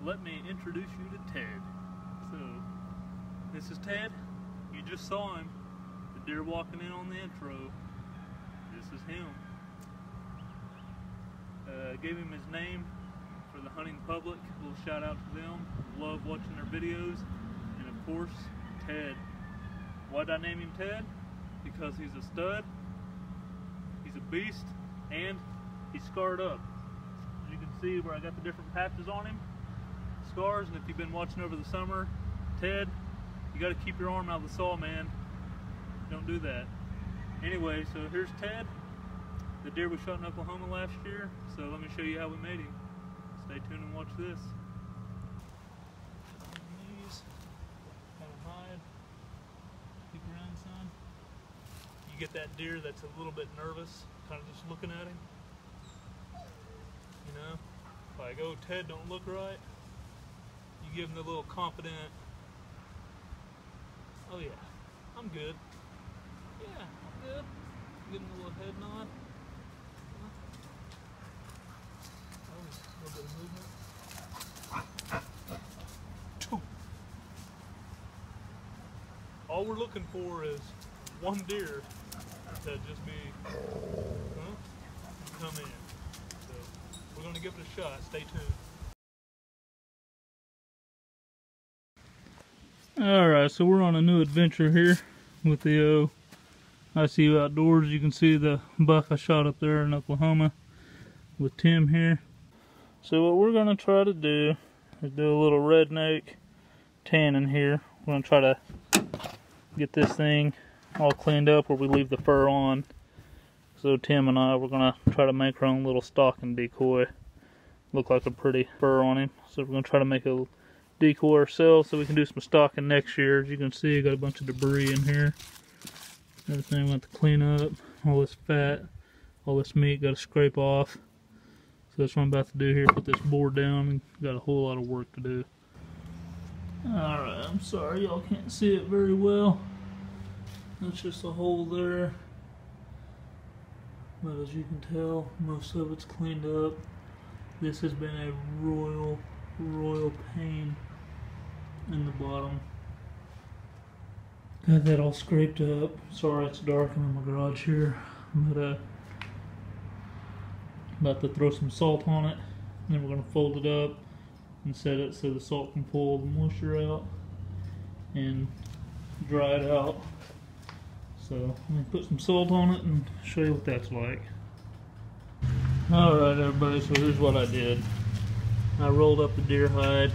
let me introduce you to Ted. So, this is Ted. You just saw him. The deer walking in on the intro. This is him. Gave him his name for the hunting public. A little shout out to them. Love watching their videos. And of course, Ted. Why did I name him Ted? Because he's a stud, he's a beast, and he's scarred up. As you can see where I got the different patches on him, scars. And if you've been watching over the summer, Ted, you got to keep your arm out of the saw, man. Don't do that. Anyway, so here's Ted, the deer we shot in Oklahoma last year. So let me show you how we made him. Stay tuned and watch this. Knees, kind of hide. Keep around, son. You get that deer that's a little bit nervous, kind of just looking at him. You know, like, oh, Ted don't look right. You give him the little confident, oh yeah, I'm good. Yeah, I'm good. Give him a little head nod. Oh, a little bit of movement. All we're looking for is one deer to just be, come in. So we're going to give it a shot. Stay tuned. Alright, so we're on a new adventure here with the ICU Outdoors. You can see the buck I shot up there in Oklahoma with Tim here. So what we're going to try to do is do a little redneck tanning here. We're going to try to get this thing all cleaned up where we leave the fur on. So Tim and I, we're going to try to make our own little stalking decoy. Look like a pretty fur on him. So we're going to try to make a decoy ourselves so we can do some stalking next year. As you can see, I got a bunch of debris in here. Everything I want to clean up. All this fat, all this meat got to scrape off. So that's what I'm about to do here. Put this board down and got a whole lot of work to do. Alright, I'm sorry y'all can't see it very well. That's just a hole there. But as you can tell, most of it's cleaned up. This has been a royal pain in the bottom. Got that all scraped up. Sorry it's dark in my garage here. But about to throw some salt on it. Then we're going to fold it up and set it so the salt can pull the moisture out and dry it out. So let me put some salt on it and show you what that's like. Alright everybody, so here's what I did. I rolled up the deer hide,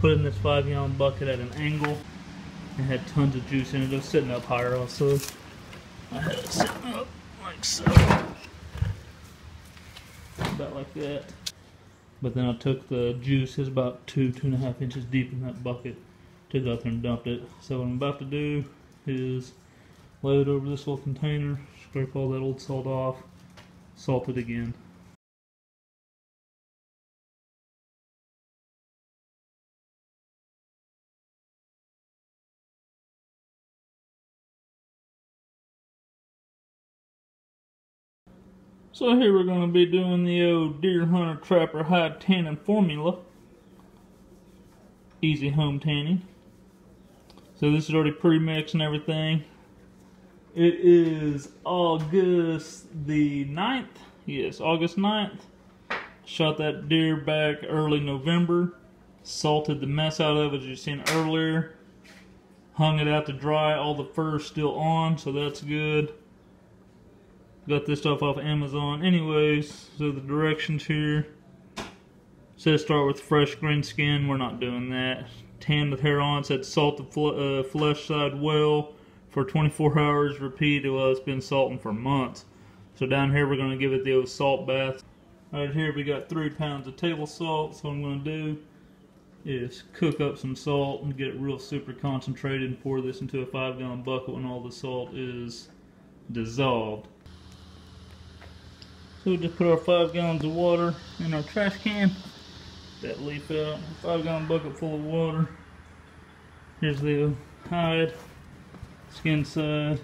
put it in this 5-gallon bucket at an angle. It had tons of juice in it. It was sitting up higher also. I had it sitting up like so. About like that. But then I took the juice, it's about 2.5 inches deep in that bucket, took it out there and dumped it. So what I'm about to do is lay it over this little container, scrape all that old salt off, salt it again. So here we're going to be doing the old Deer Hunter Trapper Hide Tanning Formula. Easy home tanning. So this is already pre-mixed and everything. It is August the 9th. Yes, August 9th. Shot that deer back early November. Salted the mess out of it as you've seen earlier. Hung it out to dry. All the fur's still on, so that's good. Got this stuff off Amazon. Anyways, so the directions here. Says start with fresh green skin. We're not doing that. Tan with hair on. Said salt the flesh side well for 24 hours. Repeat. Well, it's been salting for months. So down here we're going to give it the old salt bath. Right here we got 3 pounds of table salt. So what I'm going to do is cook up some salt and get it real super concentrated and pour this into a 5-gallon bucket when all the salt is dissolved. So we just put our 5 gallons of water in our trash can. That leaf out. A 5-gallon bucket full of water. Here's the hide, skin side.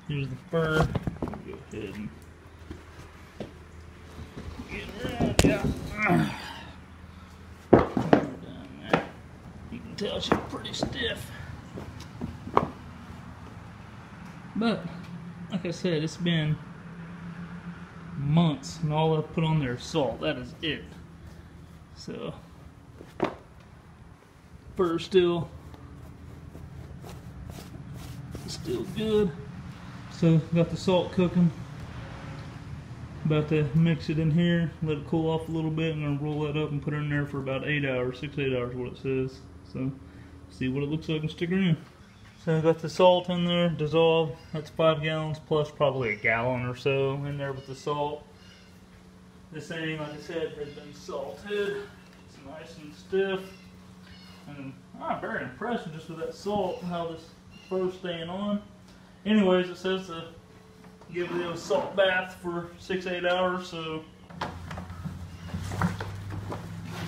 Here's the fur. Go ahead and get it around. Yeah. can tell she's pretty stiff. But, like I said, it's been months, and all I've put on there is salt. That is it. So, fur's still good. So, got the salt cooking. About to mix it in here, let it cool off a little bit. I'm going to roll that up and put it in there for about 8 hours, 6 to 8 hours, what it says. So, see what it looks like and stick around. So I got the salt in there, dissolved. That's 5 gallons plus probably a gallon or so in there with the salt. This thing, like I said, has been salted. It's nice and stiff. And I'm very impressed just with that salt, how this fur's staying on. Anyways, it says to give it a salt bath for 6 to 8 hours, so I'm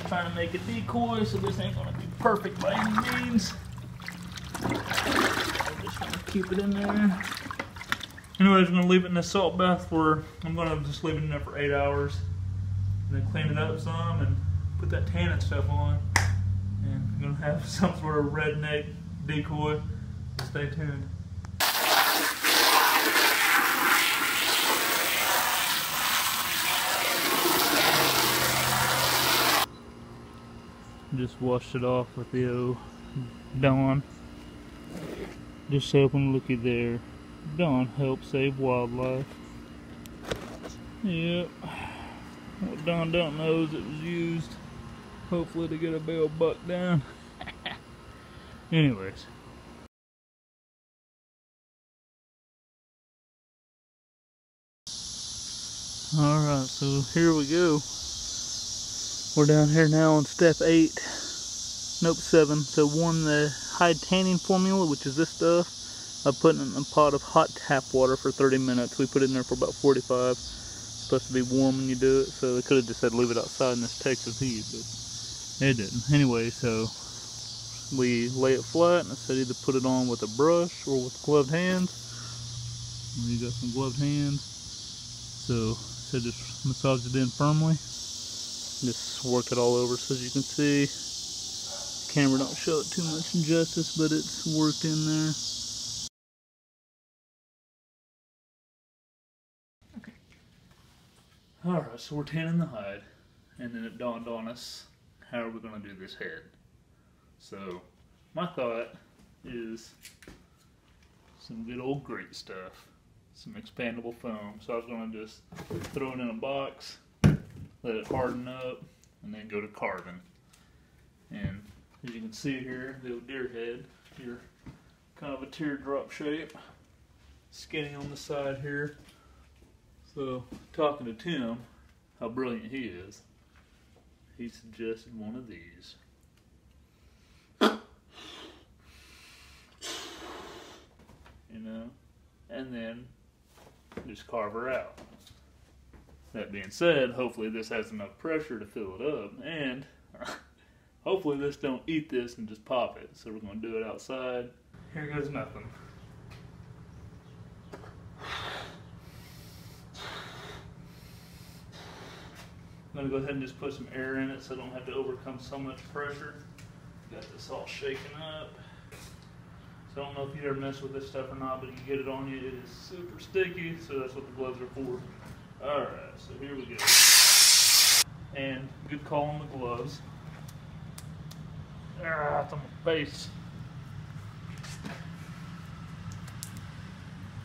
trying to make a decoy, so this ain't gonna be perfect by any means. I'm just gonna keep it in there. Anyways, I'm gonna leave it in the salt bath for, I'm gonna just leave it in there for 8 hours, and then clean it up some and put that tannin stuff on, and I'm gonna have some sort of redneck decoy. Stay tuned. Just washed it off with the old Dawn. Just helping looky there. Dawn helps save wildlife. Yep. What Dawn don't know is it was used hopefully to get a bell buck down. Anyways. Alright, so here we go. We're down here now on step 8. Nope, 7. So warm the high tanning formula, which is this stuff. I put it in a pot of hot tap water for 30 minutes. We put it in there for about 45. It's supposed to be warm when you do it, so they could have just said leave it outside in this Texas heat, but it didn't. Anyway, so we lay it flat, and I said either put it on with a brush or with gloved hands. And you got some gloved hands. So I said just massage it in firmly. Just work it all over so as you can see. The camera don't show it too much injustice, but it's worked in there. Okay. Alright, so we're tanning the hide, and then it dawned on us, how are we going to do this head? So, my thought is some good old great stuff. Some expandable foam. So I was going to just throw it in a box, let it harden up, and then go to carving. And as you can see here, the old deer head, here, kind of a teardrop shape, skinny on the side here. So, talking to Tim, how brilliant he is, he suggested one of these. You know, and then just carve her out. That being said, hopefully this has enough pressure to fill it up, and hopefully this don't eat this and just pop it. So we're going to do it outside. Here goes nothing. I'm going to go ahead and just put some air in it so I don't have to overcome so much pressure. Got this all shaken up. So I don't know if you ever mess with this stuff or not, but you get it on you, it is super sticky, so that's what the gloves are for. Alright, so here we go. And good call on the gloves. Ah, it's on my face.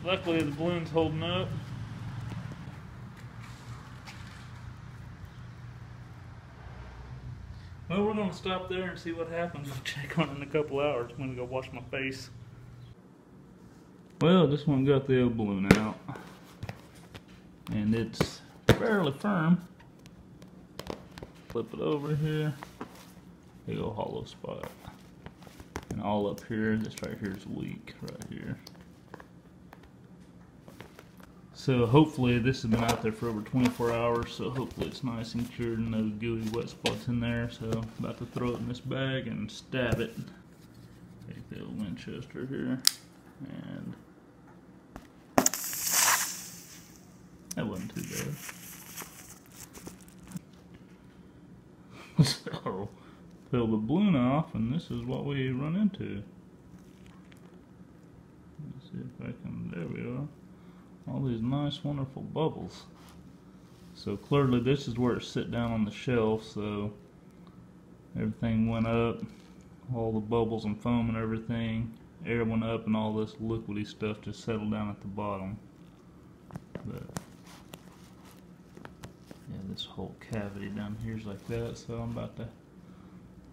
Luckily the balloon's holding up. Well, we're going to stop there and see what happens. I'll check on it in a couple hours. I'm going to go wash my face. Well, this one got the old balloon out. And it's fairly firm. Flip it over here. Big old hollow spot. And all up here, this right here is weak, right here. So hopefully this has been out there for over 24 hours, so hopefully it's nice and cured and no gooey wet spots in there. So I'm about to throw it in this bag and stab it. Take the old Winchester here, and that wasn't too bad. So peel the balloon off, and this is what we run into. Let's see if I can, there we are. All these nice, wonderful bubbles. So clearly this is where it sit down on the shelf, so everything went up, all the bubbles and foam and everything, air went up, and all this liquidy stuff just settled down at the bottom. But yeah, this whole cavity down here is like that, so I'm about to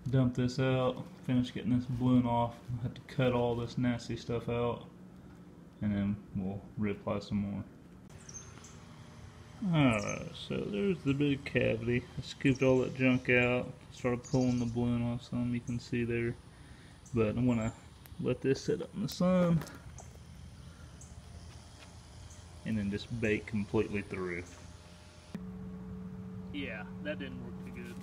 dump this out, finish getting this balloon off. I have to cut all this nasty stuff out, and then we'll reapply some more. Alright, so there's the big cavity. I scooped all that junk out, started pulling the balloon off some, you can see there. But I'm gonna let this sit up in the sun and then just bake completely through. Yeah, that didn't work too good.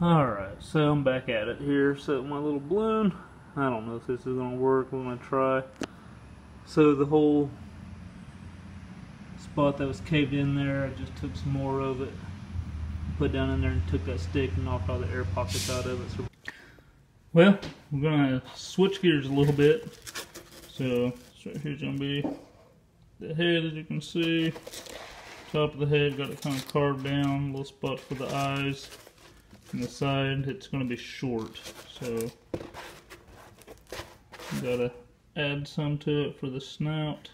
Alright, so I'm back at it here. So my little balloon, I don't know if this is gonna work, we're gonna try. So the whole spot that was caved in there, I just took some more of it, put down in there and took that stick and knocked all the air pockets out of it. So, well, we're gonna switch gears a little bit. So right here's gonna be the head, as you can see. Top of the head, got it kind of carved down, little spot for the eyes. And the side, it's gonna be short, so gotta add some to it for the snout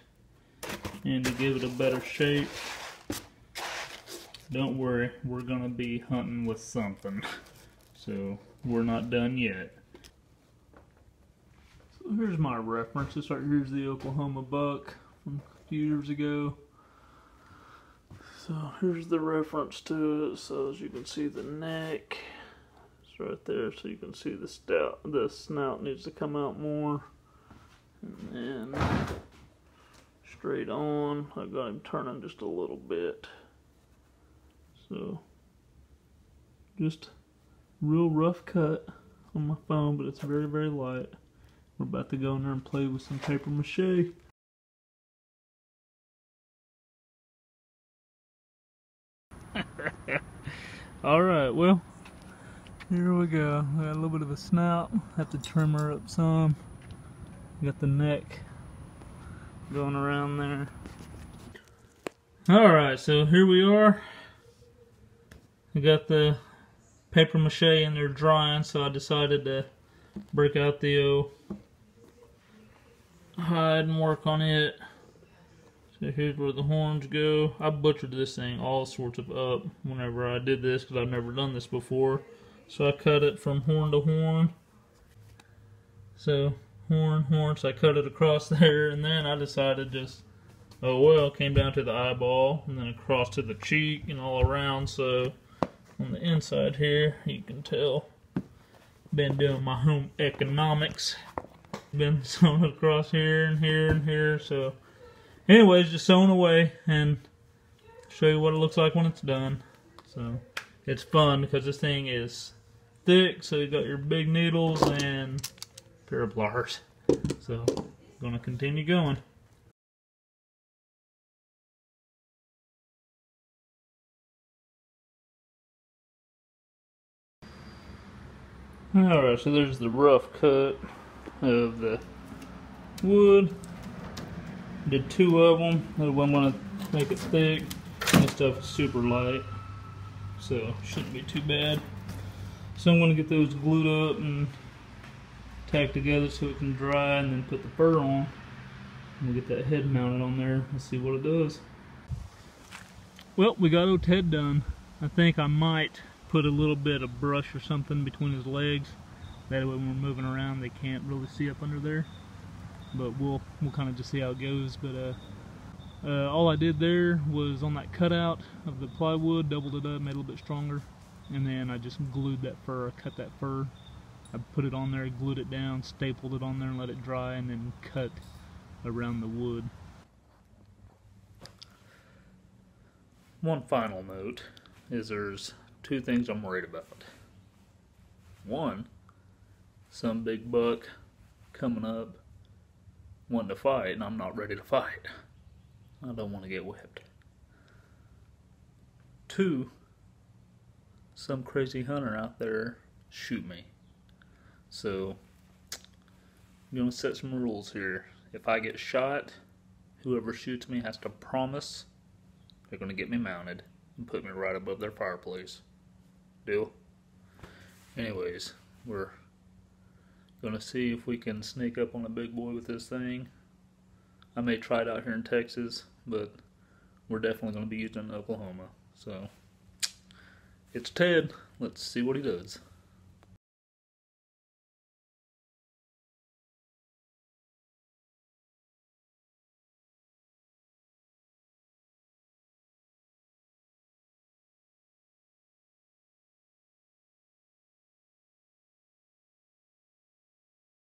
and to give it a better shape. Don't worry, we're gonna be hunting with something, so we're not done yet. So here's my reference. This right here's the Oklahoma buck from a few years ago. So here's the reference to it. So as you can see, the neck is right there, so you can see the snout needs to come out more, and then straight on, I got him turning just a little bit. So just real rough cut on my phone, but it's very, very light. We're about to go in there and play with some paper mache. Alright, well, here we go. We got a little bit of a snout. Have to trim her up some. Got the neck going around there. Alright, so here we are. I got the paper mache in there drying, so I decided to break out the hide and work on it. So here's where the horns go. I butchered this thing all sorts of up whenever I did this, because I've never done this before. So I cut it from horn to horn. So horn, horn, so I cut it across there, and then I decided just, oh well, came down to the eyeball, and then across to the cheek, and all around. So on the inside here, you can tell, been doing my home economics. Been sewing across here and here and here, so anyways, just sewing away and show you what it looks like when it's done. So it's fun because this thing is thick, so you got your big needles and a pair of pliers. So I'm gonna continue going. Alright, so there's the rough cut of the wood. Did 2 of them. I wouldn't want to make it thick. This stuff is super light, so shouldn't be too bad. So I'm going to get those glued up and tacked together so it can dry, and then put the fur on. We'll get that head mounted on there. Let's see what it does. Well, we got old Ted done. I think I might put a little bit of brush or something between his legs. That way when we're moving around they can't really see up under there. But we'll kind of just see how it goes. But all I did there was on that cutout of the plywood, doubled it up, made it a little bit stronger, and then I just glued that fur. I cut that fur, I put it on there, glued it down, stapled it on there, and let it dry, and then cut around the wood. One final note is there's 2 things I'm worried about. One, some big buck coming up wanting to fight, and I'm not ready to fight. I don't want to get whipped. 2, some crazy hunter out there shoot me. So I'm gonna set some rules here. If I get shot, whoever shoots me has to promise they're gonna get me mounted and put me right above their fireplace. Deal? Anyways, we're gonna see if we can sneak up on a big boy with this thing. I may try it out here in Texas, but we're definitely gonna be using it in Oklahoma. So it's Ted. Let's see what he does.